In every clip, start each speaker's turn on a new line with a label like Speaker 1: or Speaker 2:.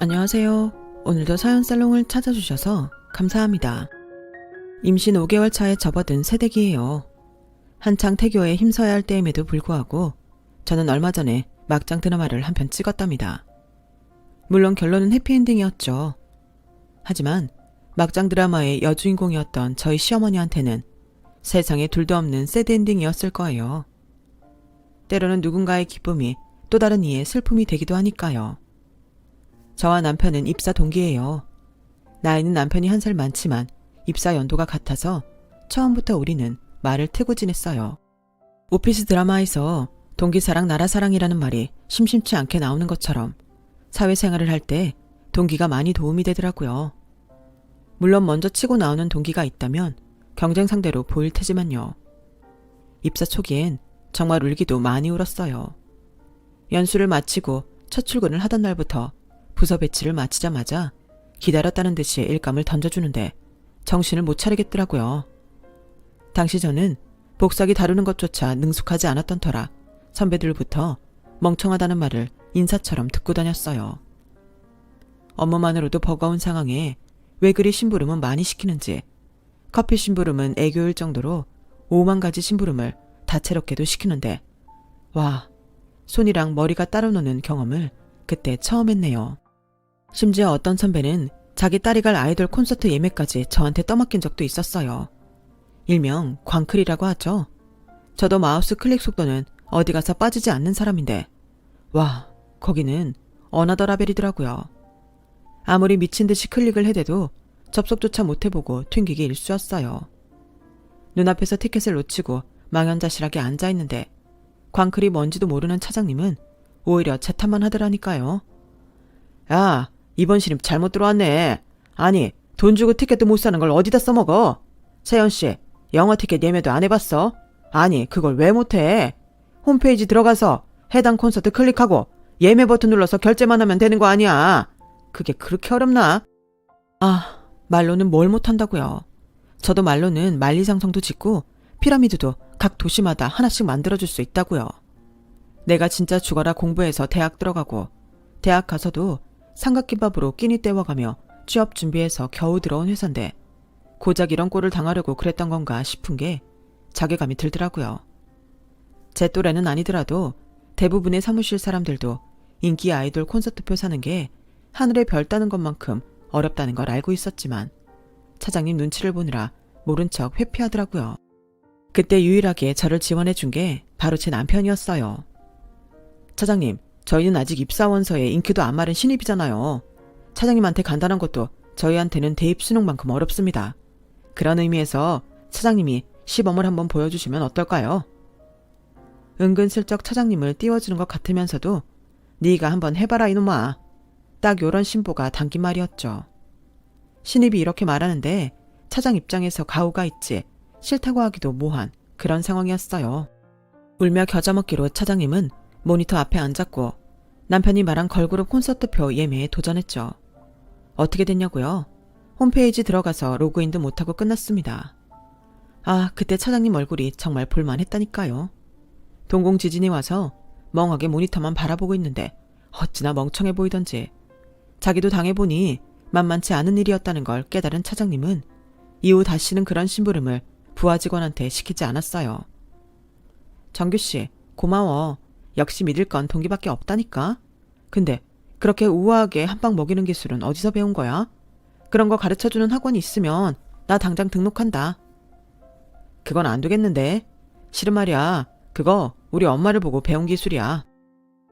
Speaker 1: 안녕하세요. 오늘도 사연살롱을 찾아주셔서 감사합니다. 임신 5개월 차에 접어든 새댁이에요. 한창 태교에 힘써야 할 때임에도 불구하고 저는 얼마 전에 막장 드라마를 한 편 찍었답니다. 물론 결론은 해피엔딩이었죠. 하지만 막장 드라마의 여주인공이었던 저희 시어머니한테는 세상에 둘도 없는 새드엔딩이었을 거예요. 때로는 누군가의 기쁨이 또 다른 이의 슬픔이 되기도 하니까요. 저와 남편은 입사 동기예요. 나이는 남편이 1살 많지만 입사 연도가 같아서 처음부터 우리는 말을 트고 지냈어요. 오피스 드라마에서 동기사랑 나라사랑이라는 말이 심심치 않게 나오는 것처럼 사회생활을 할 때 동기가 많이 도움이 되더라고요. 물론 먼저 치고 나오는 동기가 있다면 경쟁 상대로 보일 테지만요. 입사 초기엔 정말 울기도 많이 울었어요. 연수를 마치고 첫 출근을 하던 날부터 부서 배치를 마치자마자 기다렸다는 듯이 일감을 던져주는데 정신을 못 차리겠더라고요. 당시 저는 복사기 다루는 것조차 능숙하지 않았던 터라 선배들부터 멍청하다는 말을 인사처럼 듣고 다녔어요. 업무만으로도 버거운 상황에 왜 그리 심부름은 많이 시키는지, 커피 심부름은 애교일 정도로 5만 가지 심부름을 다채롭게도 시키는데 와, 손이랑 머리가 따로 노는 경험을 그때 처음 했네요. 심지어 어떤 선배는 자기 딸이 갈 아이돌 콘서트 예매까지 저한테 떠맡긴 적도 있었어요. 일명 광클이라고 하죠. 저도 마우스 클릭 속도는 어디 가서 빠지지 않는 사람인데 와, 거기는 어나더 라벨이더라고요. 아무리 미친 듯이 클릭을 해대도 접속조차 못해보고 튕기기 일쑤였어요. 눈앞에서 티켓을 놓치고 망연자실하게 앉아있는데 광클이 뭔지도 모르는 차장님은 오히려 제 탓만 하더라니까요. 야, 이번 신입 잘못 들어왔네. 아니, 돈 주고 티켓도 못 사는 걸 어디다 써먹어? 세연씨, 영화 티켓 예매도 안 해봤어? 아니, 그걸 왜 못해? 홈페이지 들어가서 해당 콘서트 클릭하고 예매 버튼 눌러서 결제만 하면 되는 거 아니야? 그게 그렇게 어렵나? 아, 말로는 뭘 못한다고요. 저도 말로는 만리장성도 짓고 피라미드도 각 도시마다 하나씩 만들어줄 수 있다고요. 내가 진짜 죽어라 공부해서 대학 들어가고 대학 가서도 삼각김밥으로 끼니 때워가며 취업 준비해서 겨우 들어온 회사인데 고작 이런 꼴을 당하려고 그랬던 건가 싶은 게 자괴감이 들더라고요. 제 또래는 아니더라도 대부분의 사무실 사람들도 인기 아이돌 콘서트표 사는 게 하늘에 별 따는 것만큼 어렵다는 걸 알고 있었지만 차장님 눈치를 보느라 모른 척 회피하더라고요. 그때 유일하게 저를 지원해 준 게 바로 제 남편이었어요. 차장님, 저희는 아직 입사원서에 인기도 안 마른 신입이잖아요. 차장님한테 간단한 것도 저희한테는 대입 수능만큼 어렵습니다. 그런 의미에서 차장님이 시범을 한번 보여주시면 어떨까요? 은근슬쩍 차장님을 띄워주는 것 같으면서도 네가 한번 해봐라 이놈아. 딱 요런 신보가 담긴 말이었죠. 신입이 이렇게 말하는데 차장 입장에서 가오가 있지 싫다고 하기도 뭐한 그런 상황이었어요. 울며 겨자 먹기로 차장님은 모니터 앞에 앉았고 남편이 말한 걸그룹 콘서트표 예매에 도전했죠. 어떻게 됐냐고요? 홈페이지 들어가서 로그인도 못하고 끝났습니다. 아, 그때 차장님 얼굴이 정말 볼만했다니까요. 동공 지진이 와서 멍하게 모니터만 바라보고 있는데 어찌나 멍청해 보이던지 자기도 당해보니 만만치 않은 일이었다는 걸 깨달은 차장님은 이후 다시는 그런 심부름을 부하 직원한테 시키지 않았어요. 정규씨, 고마워. 역시 믿을 건 동기밖에 없다니까. 근데 그렇게 우아하게 한방 먹이는 기술은 어디서 배운 거야? 그런 거 가르쳐주는 학원이 있으면 나 당장 등록한다. 그건 안 되겠는데. 실은 말이야. 그거 우리 엄마를 보고 배운 기술이야.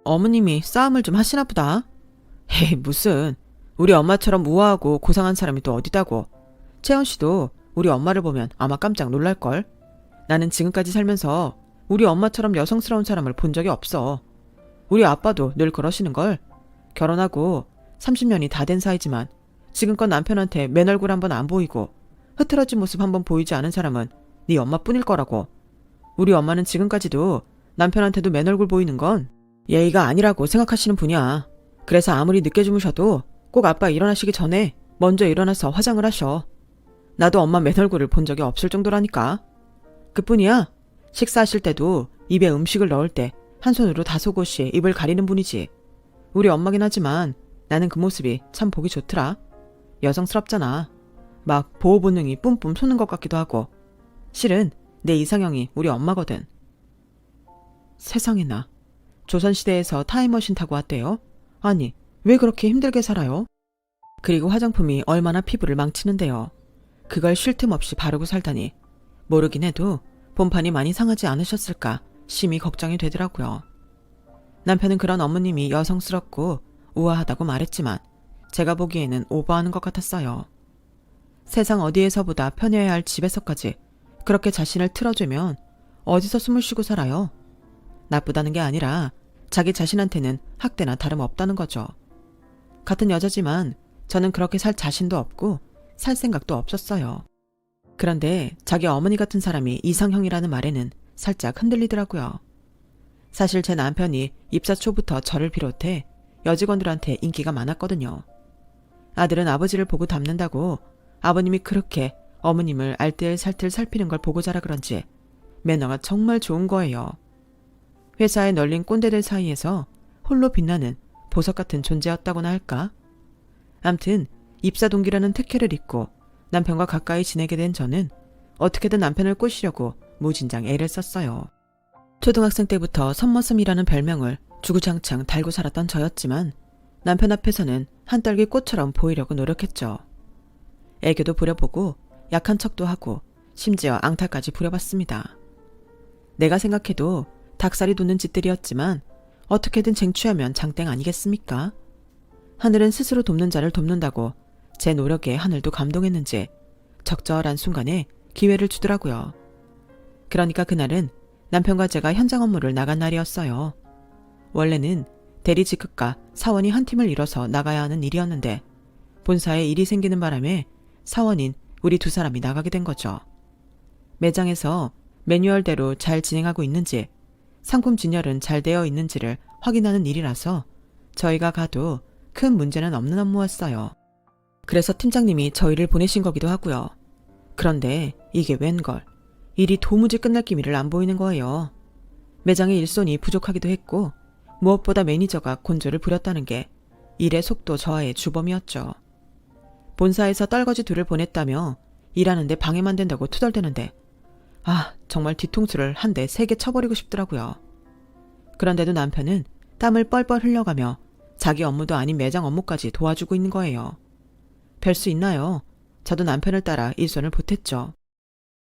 Speaker 1: 어머님이 싸움을 좀 하시나 보다. 에이, 무슨. 우리 엄마처럼 우아하고 고상한 사람이 또 어디다고. 채연씨도 우리 엄마를 보면 아마 깜짝 놀랄걸. 나는 지금까지 살면서 우리 엄마처럼 여성스러운 사람을 본 적이 없어. 우리 아빠도 늘 그러시는걸. 결혼하고 30년이 다 된 사이지만 지금껏 남편한테 맨 얼굴 한번 안 보이고 흐트러진 모습 한번 보이지 않은 사람은 네 엄마뿐일 거라고. 우리 엄마는 지금까지도 남편한테도 맨 얼굴 보이는 건 예의가 아니라고 생각하시는 분이야. 그래서 아무리 늦게 주무셔도 꼭 아빠 일어나시기 전에 먼저 일어나서 화장을 하셔. 나도 엄마 맨 얼굴을 본 적이 없을 정도라니까. 그뿐이야. 식사하실 때도 입에 음식을 넣을 때 한 손으로 다소곳이 입을 가리는 분이지. 우리 엄마긴 하지만 나는 그 모습이 참 보기 좋더라. 여성스럽잖아. 막 보호 본능이 뿜뿜 솟는 것 같기도 하고. 실은 내 이상형이 우리 엄마거든. 세상에나. 조선시대에서 타임머신 타고 왔대요? 아니, 왜 그렇게 힘들게 살아요? 그리고 화장품이 얼마나 피부를 망치는데요. 그걸 쉴 틈 없이 바르고 살다니. 모르긴 해도 본판이 많이 상하지 않으셨을까 심히 걱정이 되더라고요. 남편은 그런 어머님이 여성스럽고 우아하다고 말했지만 제가 보기에는 오버하는 것 같았어요. 세상 어디에서보다 편해야 할 집에서까지 그렇게 자신을 틀어주면 어디서 숨을 쉬고 살아요? 나쁘다는 게 아니라 자기 자신한테는 학대나 다름없다는 거죠. 같은 여자지만 저는 그렇게 살 자신도 없고 살 생각도 없었어요. 그런데 자기 어머니 같은 사람이 이상형이라는 말에는 살짝 흔들리더라고요. 사실 제 남편이 입사 초부터 저를 비롯해 여직원들한테 인기가 많았거든요. 아들은 아버지를 보고 닮는다고 아버님이 그렇게 어머님을 알뜰살뜰 살피는 걸 보고 자라 그런지 매너가 정말 좋은 거예요. 회사에 널린 꼰대들 사이에서 홀로 빛나는 보석 같은 존재였다고나 할까? 암튼 입사 동기라는 특혜를 잊고 남편과 가까이 지내게 된 저는 어떻게든 남편을 꼬시려고 무진장 애를 썼어요. 초등학생 때부터 선머슴이라는 별명을 주구장창 달고 살았던 저였지만 남편 앞에서는 한떨기 꽃처럼 보이려고 노력했죠. 애교도 부려보고 약한 척도 하고 심지어 앙탈까지 부려봤습니다. 내가 생각해도 닭살이 돋는 짓들이었지만 어떻게든 쟁취하면 장땡 아니겠습니까? 하늘은 스스로 돕는 자를 돕는다고 제 노력에 하늘도 감동했는지 적절한 순간에 기회를 주더라고요. 그러니까 그날은 남편과 제가 현장 업무를 나간 날이었어요. 원래는 대리 직급과 사원이 한 팀을 이뤄서 나가야 하는 일이었는데 본사에 일이 생기는 바람에 사원인 우리 두 사람이 나가게 된 거죠. 매장에서 매뉴얼대로 잘 진행하고 있는지 상품 진열은 잘 되어 있는지를 확인하는 일이라서 저희가 가도 큰 문제는 없는 업무였어요. 그래서 팀장님이 저희를 보내신 거기도 하고요. 그런데 이게 웬걸 일이 도무지 끝날 기미를 안 보이는 거예요. 매장의 일손이 부족하기도 했고 무엇보다 매니저가 곤조를 부렸다는 게 일의 속도 저하의 주범이었죠. 본사에서 떨거지 둘을 보냈다며 일하는데 방해만 된다고 투덜대는데 정말 뒤통수를 한 대 세게 쳐버리고 싶더라고요. 그런데도 남편은 땀을 뻘뻘 흘려가며 자기 업무도 아닌 매장 업무까지 도와주고 있는 거예요. 별 수 있나요? 저도 남편을 따라 일손을 보탰죠.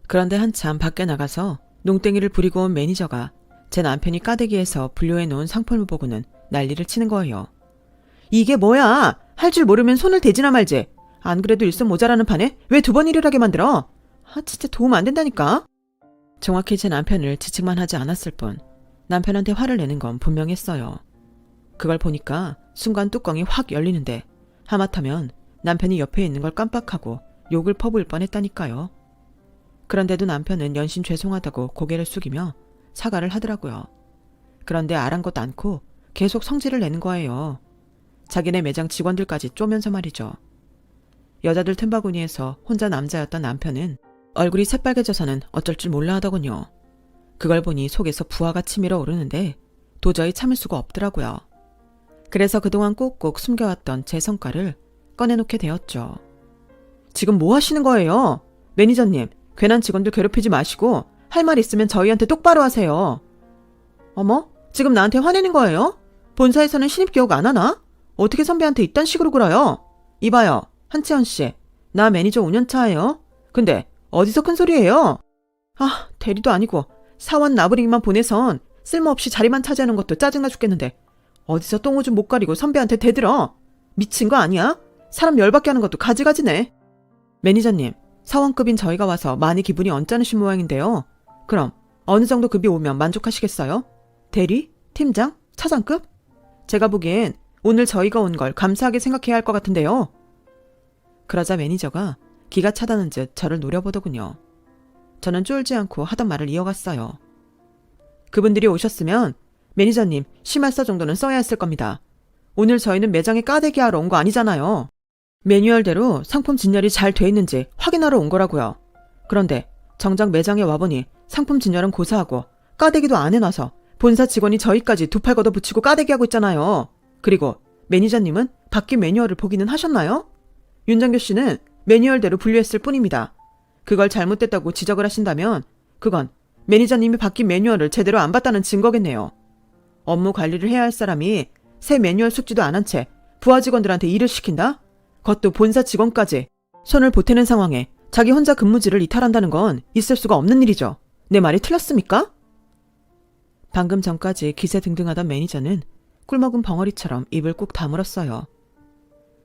Speaker 1: 그런데 한참 밖에 나가서 농땡이를 부리고 온 매니저가 제 남편이 까대기에서 분류해놓은 상품을 보고는 난리를 치는 거예요. 이게 뭐야? 할 줄 모르면 손을 대지나 말지. 안 그래도 일손 모자라는 판에 왜 두 번 일을 하게 만들어? 진짜 도움 안 된다니까. 정확히 제 남편을 지칭만 하지 않았을 뿐 남편한테 화를 내는 건 분명했어요. 그걸 보니까 순간 뚜껑이 확 열리는데 하마터면 남편이 옆에 있는 걸 깜빡하고 욕을 퍼부을 뻔했다니까요. 그런데도 남편은 연신 죄송하다고 고개를 숙이며 사과를 하더라고요. 그런데 아랑곳 않고 계속 성질을 내는 거예요. 자기네 매장 직원들까지 쪼면서 말이죠. 여자들 틈바구니에서 혼자 남자였던 남편은 얼굴이 새빨개져서는 어쩔 줄 몰라 하더군요. 그걸 보니 속에서 부하가 치밀어 오르는데 도저히 참을 수가 없더라고요. 그래서 그동안 꼭꼭 숨겨왔던 제 성과를 꺼내놓게 되었죠. 지금 뭐 하시는 거예요? 매니저님, 괜한 직원들 괴롭히지 마시고 할 말 있으면 저희한테 똑바로 하세요. 어머? 지금 나한테 화내는 거예요? 본사에서는 신입 교육 안 하나? 어떻게 선배한테 이딴 식으로 굴어요? 이봐요, 한채연 씨. 나 매니저 5년차예요. 근데 어디서 큰 소리예요? 대리도 아니고 사원 나부리기만 보내선 쓸모없이 자리만 차지하는 것도 짜증나 죽겠는데 어디서 똥오줌 못 가리고 선배한테 대들어. 미친 거 아니야? 사람 열받게 하는 것도 가지가지네. 매니저님, 사원급인 저희가 와서 많이 기분이 언짢으신 모양인데요. 그럼 어느 정도 급이 오면 만족하시겠어요? 대리? 팀장? 차장급? 제가 보기엔 오늘 저희가 온 걸 감사하게 생각해야 할 것 같은데요. 그러자 매니저가 기가 차다는 듯 저를 노려보더군요. 저는 쫄지 않고 하던 말을 이어갔어요. 그분들이 오셨으면 매니저님 심할서 정도는 써야 했을 겁니다. 오늘 저희는 매장에 까대기 하러 온 거 아니잖아요. 매뉴얼대로 상품 진열이 잘 돼 있는지 확인하러 온 거라고요. 그런데 정작 매장에 와보니 상품 진열은 고사하고 까대기도 안 해놔서 본사 직원이 저희까지 두 팔 걷어붙이고 까대기하고 있잖아요. 그리고 매니저님은 바뀐 매뉴얼을 보기는 하셨나요? 윤정교 씨는 매뉴얼대로 분류했을 뿐입니다. 그걸 잘못됐다고 지적을 하신다면 그건 매니저님이 바뀐 매뉴얼을 제대로 안 봤다는 증거겠네요. 업무 관리를 해야 할 사람이 새 매뉴얼 숙지도 안 한 채 부하 직원들한테 일을 시킨다? 그것도 본사 직원까지 손을 보태는 상황에 자기 혼자 근무지를 이탈한다는 건 있을 수가 없는 일이죠. 내 말이 틀렸습니까? 방금 전까지 기세등등하던 매니저는 꿀먹은 벙어리처럼 입을 꾹 다물었어요.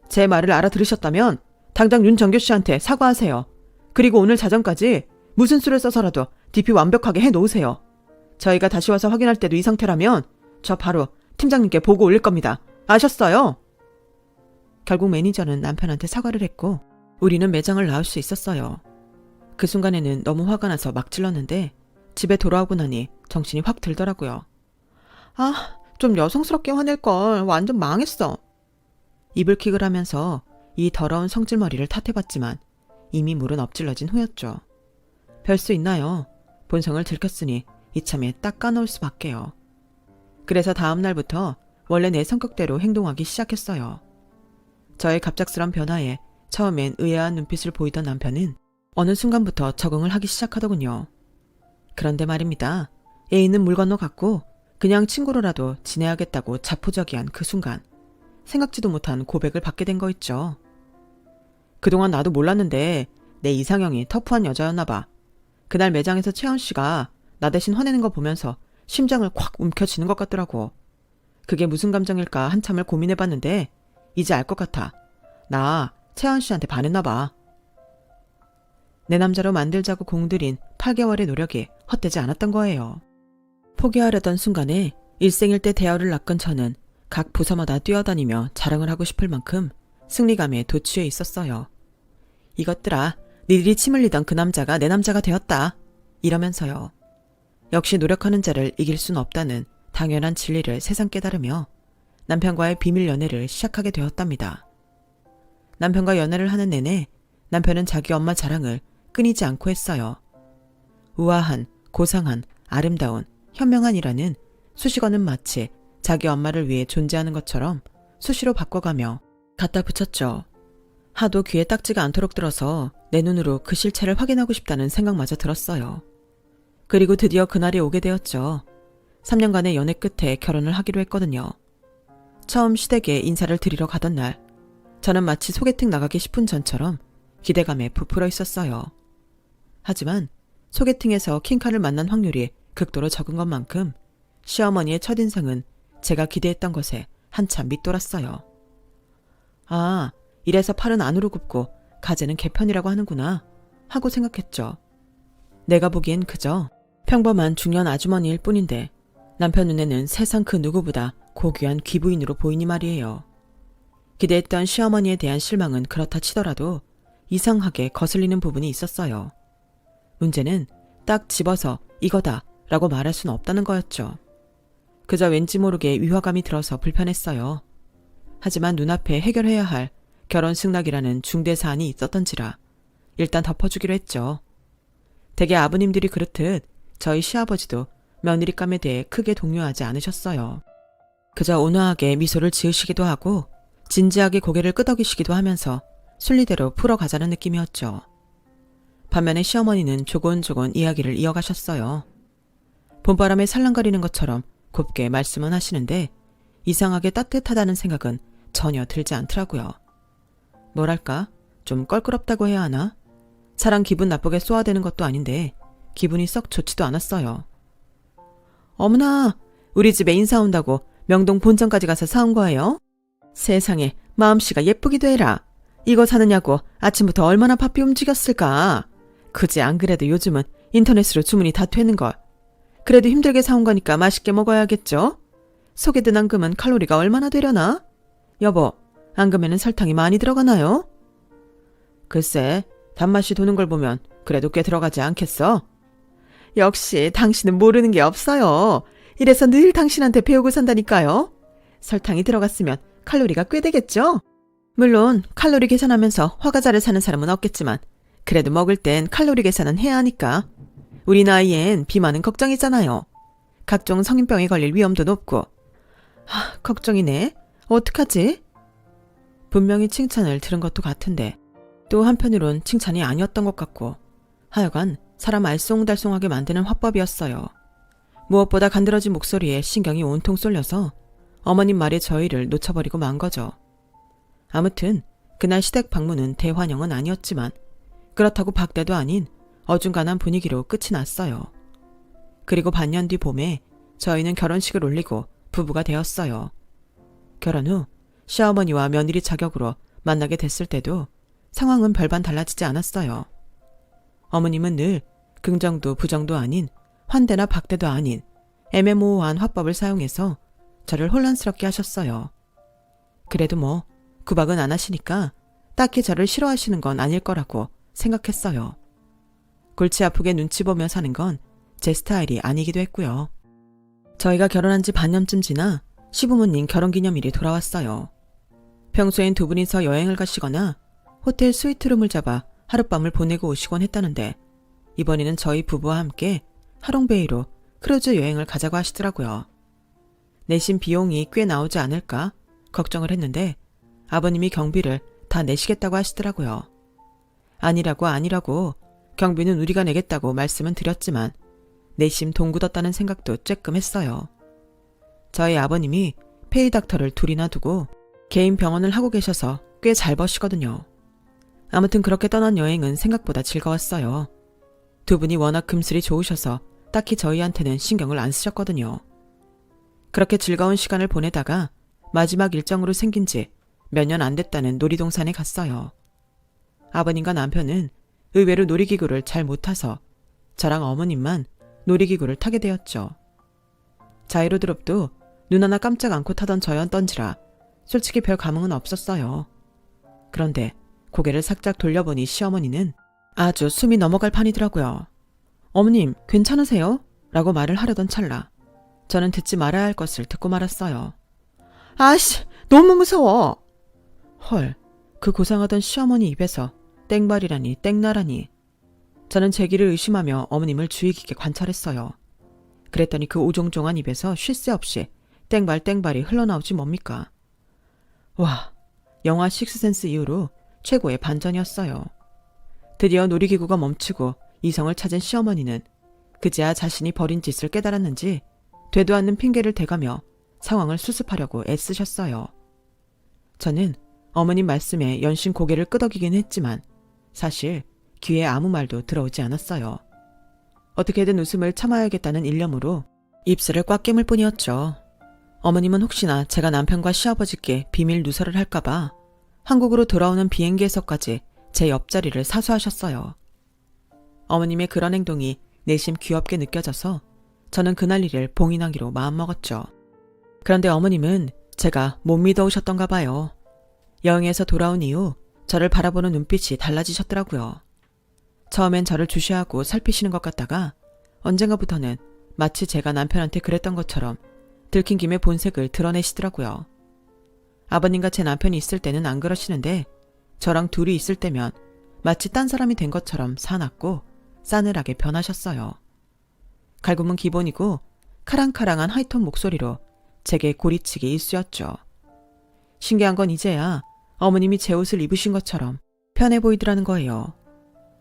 Speaker 1: 제 말을 알아들으셨다면 당장 윤정교 씨한테 사과하세요. 그리고 오늘 자정까지 무슨 수를 써서라도 DP 완벽하게 해놓으세요. 저희가 다시 와서 확인할 때도 이 상태라면 저 바로 팀장님께 보고 올릴 겁니다. 아셨어요? 결국 매니저는 남편한테 사과를 했고 우리는 매장을 나올 수 있었어요. 그 순간에는 너무 화가 나서 막 질렀는데 집에 돌아오고 나니 정신이 확 들더라고요. 아, 좀 여성스럽게 화낼걸. 완전 망했어. 이불킥을 하면서 이 더러운 성질머리를 탓해봤지만 이미 물은 엎질러진 후였죠. 별 수 있나요? 본성을 들켰으니 이참에 딱 까놓을 수밖에요. 그래서 다음 날부터 원래 내 성격대로 행동하기 시작했어요. 저의 갑작스런 변화에 처음엔 의아한 눈빛을 보이던 남편은 어느 순간부터 적응을 하기 시작하더군요. 그런데 말입니다. 애인은 물 건너 갔고 그냥 친구로라도 지내야겠다고 자포자기한 그 순간 생각지도 못한 고백을 받게 된 거 있죠. 그동안 나도 몰랐는데 내 이상형이 터프한 여자였나 봐. 그날 매장에서 채원 씨가 나 대신 화내는 거 보면서 심장을 콱 움켜쥐는 것 같더라고. 그게 무슨 감정일까 한참을 고민해봤는데 이제 알 것 같아. 나 채원 씨한테 반했나 봐. 내 남자로 만들자고 공들인 8개월의 노력이 헛되지 않았던 거예요. 포기하려던 순간에 일생일대 대열을 낚은 저는 각 부서마다 뛰어다니며 자랑을 하고 싶을 만큼 승리감에 도취해 있었어요. 이것들아, 니들이 침 흘리던 그 남자가 내 남자가 되었다. 이러면서요. 역시 노력하는 자를 이길 순 없다는 당연한 진리를 새삼 깨달으며 남편과의 비밀 연애를 시작하게 되었답니다. 남편과 연애를 하는 내내 남편은 자기 엄마 자랑을 끊이지 않고 했어요. 우아한, 고상한, 아름다운, 현명한이라는 수식어는 마치 자기 엄마를 위해 존재하는 것처럼 수시로 바꿔가며 갖다 붙였죠. 하도 귀에 딱지가 않도록 들어서 내 눈으로 그 실체를 확인하고 싶다는 생각마저 들었어요. 그리고 드디어 그날이 오게 되었죠. 3년간의 연애 끝에 결혼을 하기로 했거든요. 처음 시댁에 인사를 드리러 가던 날, 저는 마치 소개팅 나가기 10분 전처럼 기대감에 부풀어 있었어요. 하지만 소개팅에서 킹카를 만난 확률이 극도로 적은 것만큼 시어머니의 첫인상은 제가 기대했던 것에 한참 밑돌았어요. 아, 이래서 팔은 안으로 굽고 가재는 개편이라고 하는구나 하고 생각했죠. 내가 보기엔 그저 평범한 중년 아주머니일 뿐인데 남편 눈에는 세상 그 누구보다 고귀한 귀부인으로 보이니 말이에요. 기대했던 시어머니에 대한 실망은 그렇다 치더라도 이상하게 거슬리는 부분이 있었어요. 문제는 딱 집어서 이거다 라고 말할 수는 없다는 거였죠. 그저 왠지 모르게 위화감이 들어서 불편했어요. 하지만 눈앞에 해결해야 할 결혼 승낙이라는 중대 사안이 있었던지라 일단 덮어주기로 했죠. 대개 아버님들이 그렇듯 저희 시아버지도 며느리감에 대해 크게 동요하지 않으셨어요. 그저 온화하게 미소를 지으시기도 하고 진지하게 고개를 끄덕이시기도 하면서 순리대로 풀어가자는 느낌이었죠. 반면에 시어머니는 조곤조곤 이야기를 이어가셨어요. 봄바람에 살랑거리는 것처럼 곱게 말씀은 하시는데 이상하게 따뜻하다는 생각은 전혀 들지 않더라고요. 뭐랄까, 좀 껄끄럽다고 해야 하나? 사람 기분 나쁘게 쏘아대는 것도 아닌데 기분이 썩 좋지도 않았어요. 어머나, 우리 집에 인사 온다고 명동 본점까지 가서 사온 거예요? 세상에, 마음씨가 예쁘기도 해라. 이거 사느냐고 아침부터 얼마나 바삐 움직였을까. 그지 안 그래도 요즘은 인터넷으로 주문이 다 되는걸. 그래도 힘들게 사온 거니까 맛있게 먹어야겠죠? 속에 든 앙금은 칼로리가 얼마나 되려나? 여보, 앙금에는 설탕이 많이 들어가나요? 글쎄, 단맛이 도는 걸 보면 그래도 꽤 들어가지 않겠어? 역시 당신은 모르는 게 없어요. 이래서 늘 당신한테 배우고 산다니까요. 설탕이 들어갔으면 칼로리가 꽤 되겠죠? 물론 칼로리 계산하면서 화과자를 사는 사람은 없겠지만 그래도 먹을 땐 칼로리 계산은 해야 하니까. 우리 나이엔 비만은 걱정이잖아요. 각종 성인병에 걸릴 위험도 높고. 걱정이네. 어떡하지? 분명히 칭찬을 들은 것도 같은데 또 한편으론 칭찬이 아니었던 것 같고 하여간 사람 알쏭달쏭하게 만드는 화법이었어요. 무엇보다 간드러진 목소리에 신경이 온통 쏠려서 어머님 말에 저희를 놓쳐버리고 만 거죠. 아무튼 그날 시댁 방문은 대환영은 아니었지만 그렇다고 박대도 아닌 어중간한 분위기로 끝이 났어요. 그리고 반년 뒤 봄에 저희는 결혼식을 올리고 부부가 되었어요. 결혼 후 시어머니와 며느리 자격으로 만나게 됐을 때도 상황은 별반 달라지지 않았어요. 어머님은 늘 긍정도 부정도 아닌 환대나 박대도 아닌 애매모호한 화법을 사용해서 저를 혼란스럽게 하셨어요. 그래도 뭐 구박은 안 하시니까 딱히 저를 싫어하시는 건 아닐 거라고 생각했어요. 골치 아프게 눈치 보며 사는 건 제 스타일이 아니기도 했고요. 저희가 결혼한 지 반년쯤 지나 시부모님 결혼기념일이 돌아왔어요. 평소엔 두 분이서 여행을 가시거나 호텔 스위트룸을 잡아 하룻밤을 보내고 오시곤 했다는데 이번에는 저희 부부와 함께 하롱베이로 크루즈 여행을 가자고 하시더라고요. 내신 비용이 꽤 나오지 않을까 걱정을 했는데 아버님이 경비를 다 내시겠다고 하시더라고요. 아니라고 경비는 우리가 내겠다고 말씀은 드렸지만 내심 돈 굳었다는 생각도 쬐끔 했어요. 저희 아버님이 페이닥터를 둘이나 두고 개인 병원을 하고 계셔서 꽤 잘 버시거든요. 아무튼 그렇게 떠난 여행은 생각보다 즐거웠어요. 두 분이 워낙 금슬이 좋으셔서 딱히 저희한테는 신경을 안 쓰셨거든요. 그렇게 즐거운 시간을 보내다가 마지막 일정으로 생긴 지 몇 년 안 됐다는 놀이동산에 갔어요. 아버님과 남편은 의외로 놀이기구를 잘 못 타서 저랑 어머님만 놀이기구를 타게 되었죠. 자이로드롭도 눈 하나 깜짝 않고 타던 저였던지라 솔직히 별 감흥은 없었어요. 그런데 고개를 살짝 돌려보니 시어머니는 아주 숨이 넘어갈 판이더라고요. 어머님 괜찮으세요? 라고 말을 하려던 찰나 저는 듣지 말아야 할 것을 듣고 말았어요. 아씨 너무 무서워. 헐, 그 고상하던 시어머니 입에서 땡발이라니 땡나라니. 저는 제 길을 의심하며 어머님을 주의 깊게 관찰했어요. 그랬더니 그 오종종한 입에서 쉴 새 없이 땡발이 흘러나오지 뭡니까. 와, 영화 식스센스 이후로 최고의 반전이었어요. 드디어 놀이기구가 멈추고 이성을 찾은 시어머니는 그제야 자신이 벌인 짓을 깨달았는지 되도 않는 핑계를 대가며 상황을 수습하려고 애쓰셨어요. 저는 어머님 말씀에 연신 고개를 끄덕이긴 했지만 사실 귀에 아무 말도 들어오지 않았어요. 어떻게든 웃음을 참아야겠다는 일념으로 입술을 꽉 깨물 뿐이었죠. 어머님은 혹시나 제가 남편과 시아버지께 비밀 누설을 할까봐 한국으로 돌아오는 비행기에서까지 제 옆자리를 사수하셨어요. 어머님의 그런 행동이 내심 귀엽게 느껴져서 저는 그날 일을 봉인하기로 마음먹었죠. 그런데 어머님은 제가 못 믿어오셨던가 봐요. 여행에서 돌아온 이후 저를 바라보는 눈빛이 달라지셨더라고요. 처음엔 저를 주시하고 살피시는 것 같다가 언젠가부터는 마치 제가 남편한테 그랬던 것처럼 들킨 김에 본색을 드러내시더라고요. 아버님과 제 남편이 있을 때는 안 그러시는데 저랑 둘이 있을 때면 마치 딴 사람이 된 것처럼 사납고 싸늘하게 변하셨어요. 갈굼은 기본이고 카랑카랑한 하이톤 목소리로 제게 고리치기 일쑤였죠. 신기한 건 이제야 어머님이 제 옷을 입으신 것처럼 편해 보이더라는 거예요.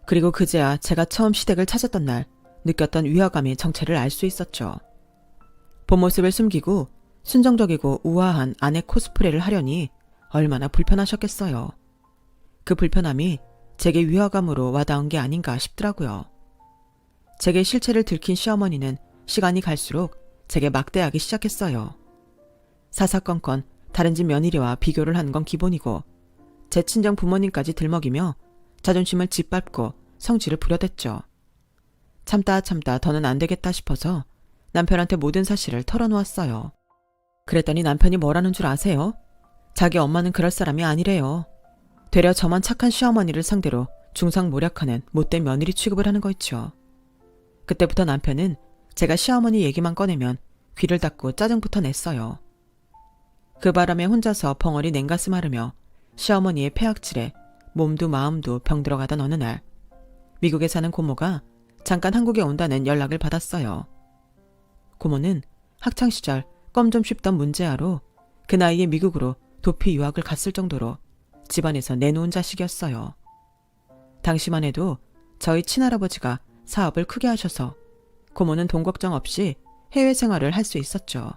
Speaker 1: 그리고 그제야 제가 처음 시댁을 찾았던 날 느꼈던 위화감의 정체를 알 수 있었죠. 본 모습을 숨기고 순정적이고 우아한 아내 코스프레를 하려니 얼마나 불편하셨겠어요. 그 불편함이 제게 위화감으로 와닿은 게 아닌가 싶더라고요. 제게 실체를 들킨 시어머니는 시간이 갈수록 제게 막대하기 시작했어요. 사사건건 다른 집 며느리와 비교를 하는 건 기본이고 제 친정 부모님까지 들먹이며 자존심을 짓밟고 성질을 부려댔죠. 참다 더는 안 되겠다 싶어서 남편한테 모든 사실을 털어놓았어요. 그랬더니 남편이 뭐라는 줄 아세요? 자기 엄마는 그럴 사람이 아니래요. 되려 저만 착한 시어머니를 상대로 중상모략하는 못된 며느리 취급을 하는 거 있죠. 그때부터 남편은 제가 시어머니 얘기만 꺼내면 귀를 닫고 짜증부터 냈어요. 그 바람에 혼자서 벙어리 냉가슴 앓으며 시어머니의 폐악질에 몸도 마음도 병들어가던 어느 날 미국에 사는 고모가 잠깐 한국에 온다는 연락을 받았어요. 고모는 학창시절 껌 좀 씹던 문제아로 그 나이에 미국으로 도피 유학을 갔을 정도로 집안에서 내놓은 자식이었어요. 당시만 해도 저희 친할아버지가 사업을 크게 하셔서 고모는 돈 걱정 없이 해외 생활을 할 수 있었죠.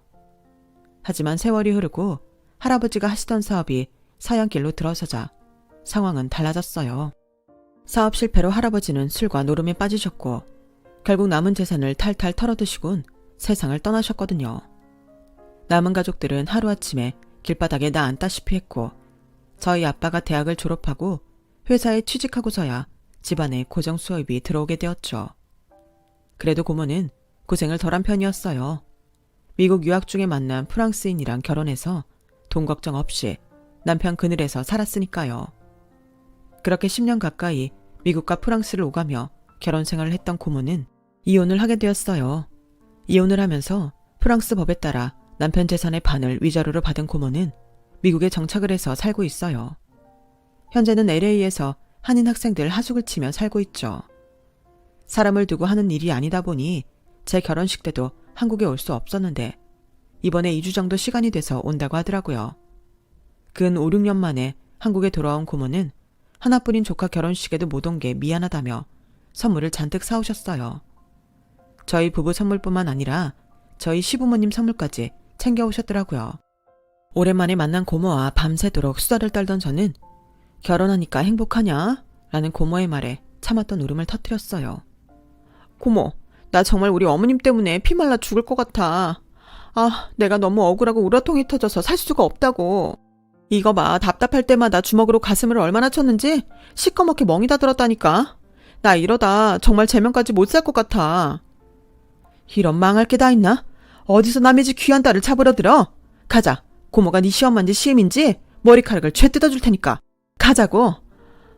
Speaker 1: 하지만 세월이 흐르고 할아버지가 하시던 사업이 사양길로 들어서자 상황은 달라졌어요. 사업 실패로 할아버지는 술과 노름에 빠지셨고 결국 남은 재산을 탈탈 털어드시곤 세상을 떠나셨거든요. 남은 가족들은 하루아침에 길바닥에 나 앉다시피 했고 저희 아빠가 대학을 졸업하고 회사에 취직하고서야 집안에 고정 수입이 들어오게 되었죠. 그래도 고모는 고생을 덜한 편이었어요. 미국 유학 중에 만난 프랑스인이랑 결혼해서 돈 걱정 없이 남편 그늘에서 살았으니까요. 그렇게 10년 가까이 미국과 프랑스를 오가며 결혼 생활을 했던 고모는 이혼을 하게 되었어요. 이혼을 하면서 프랑스 법에 따라 남편 재산의 반을 위자료로 받은 고모는 미국에 정착을 해서 살고 있어요. 현재는 LA에서 한인 학생들 하숙을 치며 살고 있죠. 사람을 두고 하는 일이 아니다 보니 제 결혼식 때도 한국에 올 수 없었는데 이번에 2주 정도 시간이 돼서 온다고 하더라고요. 근 5, 6년 만에 한국에 돌아온 고모는 하나뿐인 조카 결혼식에도 못 온 게 미안하다며 선물을 잔뜩 사오셨어요. 저희 부부 선물뿐만 아니라 저희 시부모님 선물까지 챙겨오셨더라고요. 오랜만에 만난 고모와 밤새도록 수다를 떨던 저는 결혼하니까 행복하냐? 라는 고모의 말에 참았던 울음을 터뜨렸어요. 고모, 나 정말 우리 어머님 때문에 피 말라 죽을 것 같아. 아, 내가 너무 억울하고 우라통이 터져서 살 수가 없다고. 이거 봐, 답답할 때마다 주먹으로 가슴을 얼마나 쳤는지 시커멓게 멍이 다 들었다니까. 나 이러다 정말 제명까지 못 살 것 같아. 이런 망할 게 다 있나? 어디서 남의 집 귀한 딸을 잡으러 들어? 가자. 고모가 네 시엄마인지 시엠인지 머리카락을 죄 뜯어줄 테니까. 가자고.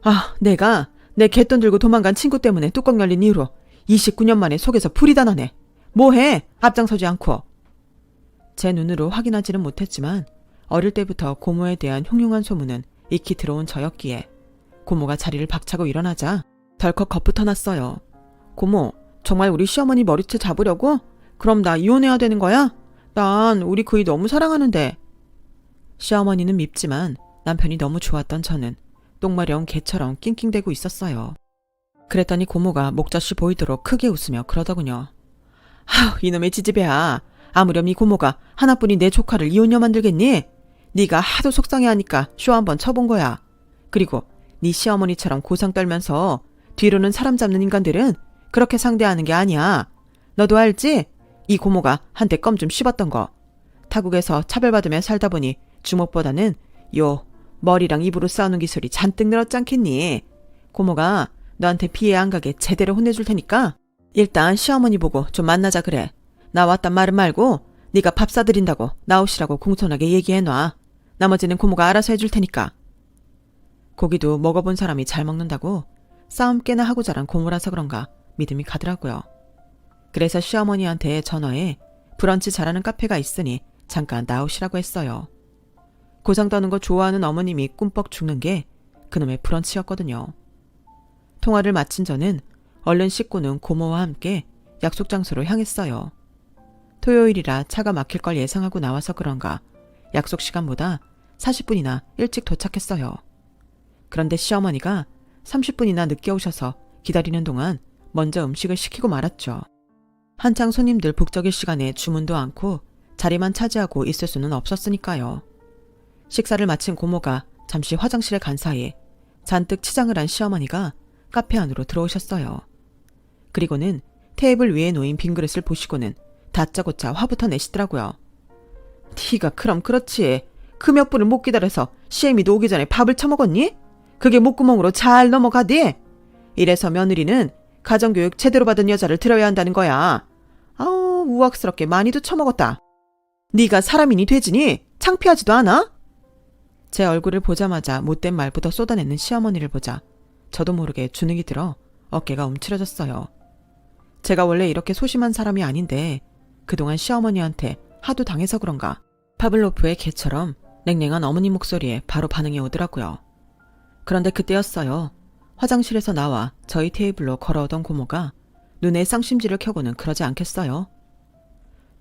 Speaker 1: 아, 내가 내 갯돈 들고 도망간 친구 때문에 뚜껑 열린 이후로 29년 만에 속에서 불이 다 나네. 뭐해? 앞장서지 않고. 제 눈으로 확인하지는 못했지만 어릴 때부터 고모에 대한 흉흉한 소문은 익히 들어온 저였기에 고모가 자리를 박차고 일어나자 덜컥 겁부터 났어요. 고모, 정말 우리 시어머니 머리채 잡으려고? 그럼 나 이혼해야 되는 거야? 난 우리 그이 너무 사랑하는데. 시어머니는 밉지만 남편이 너무 좋았던 저는 똥마려운 개처럼 낑낑대고 있었어요. 그랬더니 고모가 목젖이 보이도록 크게 웃으며 그러더군요. 아우, 이놈의 지지배야. 아무렴 이 고모가 하나뿐인 내 조카를 이혼녀 만들겠니? 네가 하도 속상해하니까 쇼 한번 쳐본 거야. 그리고 네 시어머니처럼 고상 떨면서 뒤로는 사람 잡는 인간들은 그렇게 상대하는 게 아니야. 너도 알지? 이 고모가 한때 껌 좀 씹었던 거. 타국에서 차별받으며 살다 보니 주먹보다는 요 머리랑 입으로 싸우는 기술이 잔뜩 늘었지 않겠니? 고모가 너한테 피해 안 가게 제대로 혼내줄 테니까 일단 시어머니 보고 좀 만나자 그래. 나 왔단 말은 말고 네가 밥 사드린다고 나오시라고 공손하게 얘기해놔. 나머지는 고모가 알아서 해줄 테니까. 고기도 먹어본 사람이 잘 먹는다고 싸움 깨나 하고 자란 고모라서 그런가 믿음이 가더라고요. 그래서 시어머니한테 전화해 브런치 잘하는 카페가 있으니 잠깐 나오시라고 했어요. 고상 떠는 거 좋아하는 어머님이 꿈뻑 죽는 게 그놈의 브런치였거든요. 통화를 마친 저는 얼른 씻고는 고모와 함께 약속 장소로 향했어요. 토요일이라 차가 막힐 걸 예상하고 나와서 그런가 약속 시간보다 40분이나 일찍 도착했어요. 그런데 시어머니가 30분이나 늦게 오셔서 기다리는 동안 먼저 음식을 시키고 말았죠. 한창 손님들 북적일 시간에 주문도 않고 자리만 차지하고 있을 수는 없었으니까요. 식사를 마친 고모가 잠시 화장실에 간 사이에 잔뜩 치장을 한 시어머니가 카페 안으로 들어오셨어요. 그리고는 테이블 위에 놓인 빈 그릇을 보시고는 다짜고짜 화부터 내시더라고요. 네가 그럼 그렇지. 그 몇 분을 못 기다려서 시애미도 오기 전에 밥을 처먹었니? 그게 목구멍으로 잘 넘어가디? 이래서 며느리는 가정교육 제대로 받은 여자를 들여야 한다는 거야. 아우, 우악스럽게 많이도 처먹었다. 네가 사람이니 돼지니? 창피하지도 않아? 제 얼굴을 보자마자 못된 말부터 쏟아내는 시어머니를 보자 저도 모르게 주눅이 들어 어깨가 움츠러졌어요. 제가 원래 이렇게 소심한 사람이 아닌데 그동안 시어머니한테 하도 당해서 그런가 파블로프의 개처럼 냉랭한 어머니 목소리에 바로 반응이 오더라고요. 그런데 그때였어요. 화장실에서 나와 저희 테이블로 걸어오던 고모가 눈에 쌍심지를 켜고는 그러지 않겠어요.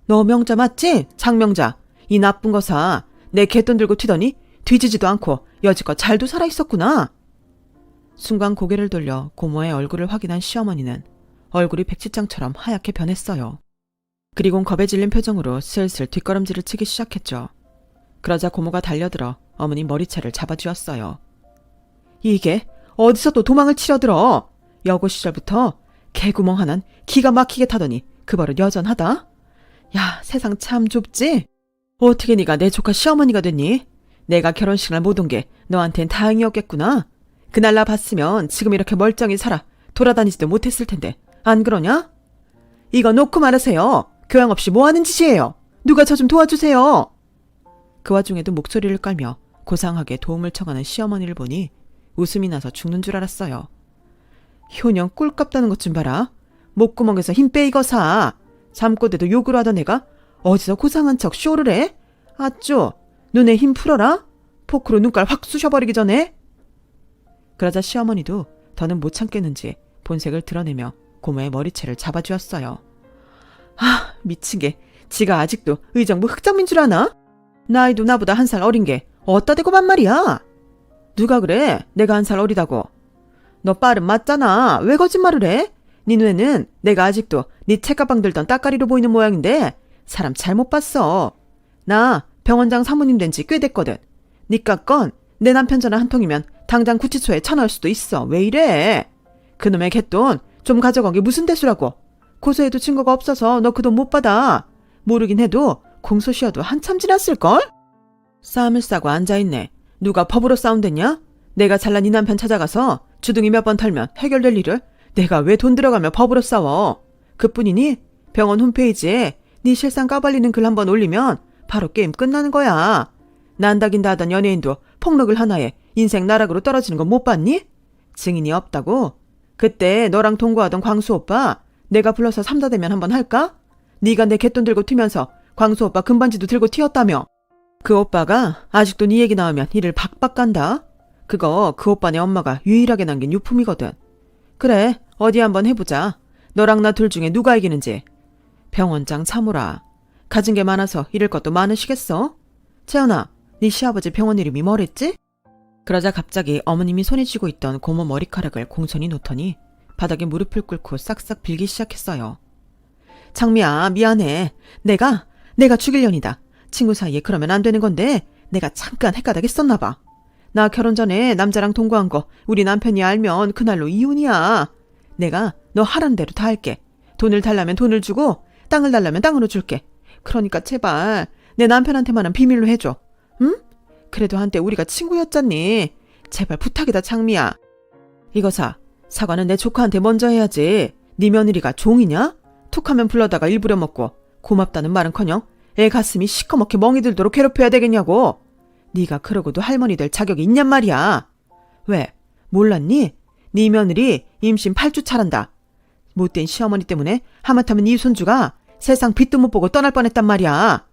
Speaker 1: 너 명자 맞지? 장명자. 이 나쁜 거사. 내 갯돈 들고 튀더니 뒤지지도 않고 여지껏 잘도 살아있었구나. 순간 고개를 돌려 고모의 얼굴을 확인한 시어머니는 얼굴이 백지장처럼 하얗게 변했어요. 그리곤 겁에 질린 표정으로 슬슬 뒷걸음질을 치기 시작했죠. 그러자 고모가 달려들어 어머니 머리채를 잡아쥐었어요. 이게 어디서 또 도망을 치려들어. 여고 시절부터 개구멍 하나는 기가 막히게 타더니 그 버릇 여전하다. 야, 세상 참 좁지? 어떻게 네가 내 조카 시어머니가 됐니? 내가 결혼식을 못 온 게 너한텐 다행이었겠구나. 그날 나 봤으면 지금 이렇게 멀쩡히 살아 돌아다니지도 못했을 텐데 안 그러냐? 이거 놓고 말하세요. 교양 없이 뭐 하는 짓이에요. 누가 저 좀 도와주세요. 그 와중에도 목소리를 깔며 고상하게 도움을 청하는 시어머니를 보니 웃음이 나서 죽는 줄 알았어요. 효녀 꿀값다는 것 좀 봐라. 목구멍에서 힘 빼 이거 사. 잠꼬대도 욕을 하던 애가 어디서 고상한 척 쇼를 해? 아쭈, 눈에 힘 풀어라. 포크로 눈깔 확 쑤셔버리기 전에. 그러자 시어머니도 더는 못 참겠는지 본색을 드러내며 고모의 머리채를 잡아주었어요. 아, 미친 게 지가 아직도 의정부 흑장민 줄 아나? 나이도 나보다 1살 어린 게 어따 대고 반말이야. 누가 그래? 내가 1살 어리다고. 너 빨은 맞잖아. 왜 거짓말을 해? 네 눈에는 내가 아직도 네 책가방 들던 따까리로 보이는 모양인데 사람 잘못 봤어. 나 병원장 사모님 된 지 꽤 됐거든. 니까 건 내 남편 전화 한 통이면 당장 구치소에 쳐넣을 수도 있어. 왜 이래? 그놈의 갯돈 좀 가져간 게 무슨 대수라고. 고소해도 증거가 없어서 너 그 돈 못 받아. 모르긴 해도 공소시효도 한참 지났을걸? 싸움을 싸고 앉아있네. 누가 법으로 싸운댔냐? 내가 잘난 네 남편 찾아가서 주둥이 몇 번 털면 해결될 일을 내가 왜 돈 들어가며 법으로 싸워. 그뿐이니 병원 홈페이지에 네 실상 까발리는 글 한번 올리면 바로 게임 끝나는 거야. 난다긴다 하던 연예인도 폭로글 하나에 인생 나락으로 떨어지는 건 못 봤니? 증인이 없다고? 그때 너랑 동거하던 광수 오빠 내가 불러서 삼자대면 한번 할까? 네가 내 갯돈 들고 튀면서 광수 오빠 금반지도 들고 튀었다며. 그 오빠가 아직도 네 얘기 나오면 이를 박박 간다. 그거 그 오빠네 엄마가 유일하게 남긴 유품이거든. 그래, 어디 한번 해보자. 너랑 나 둘 중에 누가 이기는지. 병원장 참으라. 가진 게 많아서 잃을 것도 많으시겠어? 채연아, 네 시아버지 병원 이름이 뭐랬지? 그러자 갑자기 어머님이 손에 쥐고 있던 고모 머리카락을 공손히 놓더니 바닥에 무릎을 꿇고 싹싹 빌기 시작했어요. 장미야, 미안해. 내가 죽일년이다. 친구 사이에 그러면 안 되는 건데 내가 잠깐 헷가닥했었나 봐. 나 결혼 전에 남자랑 동거한 거 우리 남편이 알면 그날로 이혼이야. 내가 너 하라는 대로 다 할게. 돈을 달라면 돈을 주고 땅을 달라면 땅으로 줄게. 그러니까 제발 내 남편한테만은 비밀로 해줘. 응? 그래도 한때 우리가 친구였잖니. 제발 부탁이다, 장미야. 이거사, 사과는 내 조카한테 먼저 해야지. 네 며느리가 종이냐? 툭하면 불러다가 일부려 먹고 고맙다는 말은커녕 애 가슴이 시커멓게 멍이 들도록 괴롭혀야 되겠냐고. 네가 그러고도 할머니 될 자격이 있냔 말이야. 왜? 몰랐니? 네 며느리 임신 8주 차란다. 못된 시어머니 때문에 하마터면 네 손주가 세상 빛도 못 보고 떠날 뻔했단 말이야.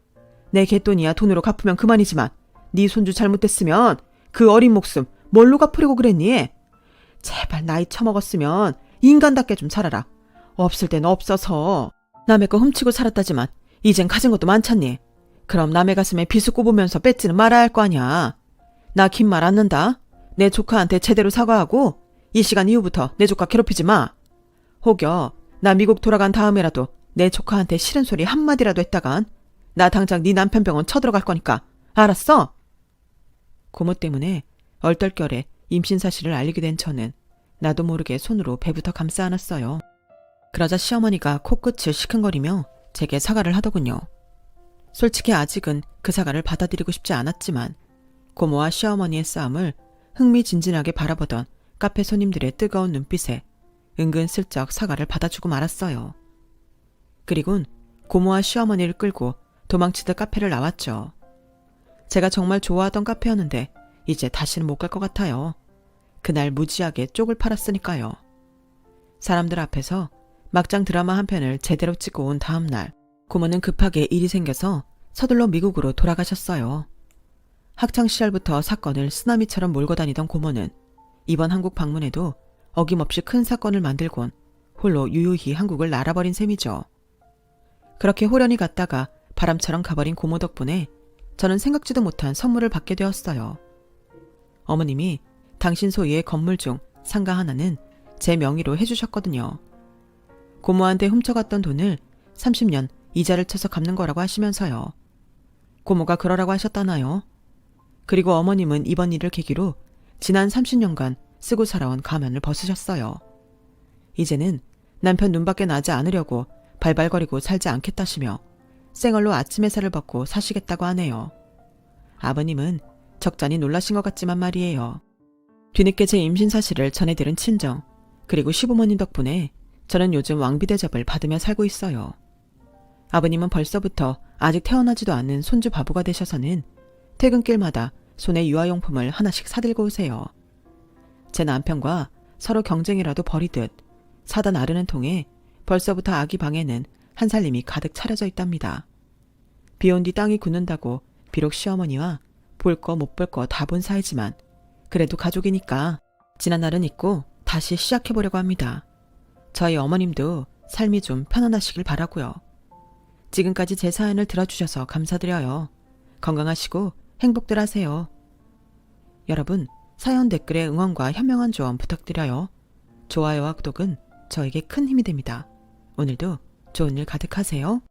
Speaker 1: 내 갯돈이야 돈으로 갚으면 그만이지만 네 손주 잘못됐으면 그 어린 목숨 뭘로 갚으려고 그랬니? 제발 나이 처먹었으면 인간답게 좀 살아라. 없을 땐 없어서 남의 거 훔치고 살았다지만 이젠 가진 것도 많잖니. 그럼 남의 가슴에 비수 꼽으면서 뺏지는 말아야 할 거 아니야. 나 긴 말 않는다. 내 조카한테 제대로 사과하고 이 시간 이후부터 내 조카 괴롭히지 마. 혹여 나 미국 돌아간 다음에라도 내 조카한테 싫은 소리 한마디라도 했다간 나 당장 네 남편 병원 쳐들어갈 거니까 알았어? 고모 때문에 얼떨결에 임신 사실을 알리게 된 저는 나도 모르게 손으로 배부터 감싸 안았어요. 그러자 시어머니가 코끝을 시큰거리며 제게 사과를 하더군요. 솔직히 아직은 그 사과를 받아들이고 싶지 않았지만 고모와 시어머니의 싸움을 흥미진진하게 바라보던 카페 손님들의 뜨거운 눈빛에 은근슬쩍 사과를 받아주고 말았어요. 그리곤 고모와 시어머니를 끌고 도망치듯 카페를 나왔죠. 제가 정말 좋아하던 카페였는데 이제 다시는 못 갈 것 같아요. 그날 무지하게 쪽을 팔았으니까요. 사람들 앞에서 막장 드라마 한 편을 제대로 찍고 온 다음 날 고모는 급하게 일이 생겨서 서둘러 미국으로 돌아가셨어요. 학창시절부터 사건을 쓰나미처럼 몰고 다니던 고모는 이번 한국 방문에도 어김없이 큰 사건을 만들곤 홀로 유유히 한국을 날아버린 셈이죠. 그렇게 호련히 갔다가 바람처럼 가버린 고모 덕분에 저는 생각지도 못한 선물을 받게 되었어요. 어머님이 당신 소유의 건물 중 상가 하나는 제 명의로 해주셨거든요. 고모한테 훔쳐갔던 돈을 30년 이자를 쳐서 갚는 거라고 하시면서요. 고모가 그러라고 하셨다나요? 그리고 어머님은 이번 일을 계기로 지난 30년간 쓰고 살아온 가면을 벗으셨어요. 이제는 남편 눈밖에 나지 않으려고 발발거리고 살지 않겠다시며 생얼로 아침 햇살을 벗고 사시겠다고 하네요. 아버님은 적잖이 놀라신 것 같지만 말이에요. 뒤늦게 제 임신 사실을 전해들은 친정, 그리고 시부모님 덕분에 저는 요즘 왕비 대접을 받으며 살고 있어요. 아버님은 벌써부터 아직 태어나지도 않은 손주 바보가 되셔서는 퇴근길마다 손에 유아용품을 하나씩 사들고 오세요. 제 남편과 서로 경쟁이라도 벌이듯 사다 나르는 통에 벌써부터 아기 방에는 한 살림이 가득 차려져 있답니다. 비온 뒤 땅이 굳는다고 비록 시어머니와 볼 거 못 볼 거 다 본 사이지만 그래도 가족이니까 지난 날은 잊고 다시 시작해보려고 합니다. 저희 어머님도 삶이 좀 편안하시길 바라고요. 지금까지 제 사연을 들어주셔서 감사드려요. 건강하시고 행복들 하세요. 여러분, 사연 댓글에 응원과 현명한 조언 부탁드려요. 좋아요와 구독은 저에게 큰 힘이 됩니다. 오늘도 좋은 일 가득하세요.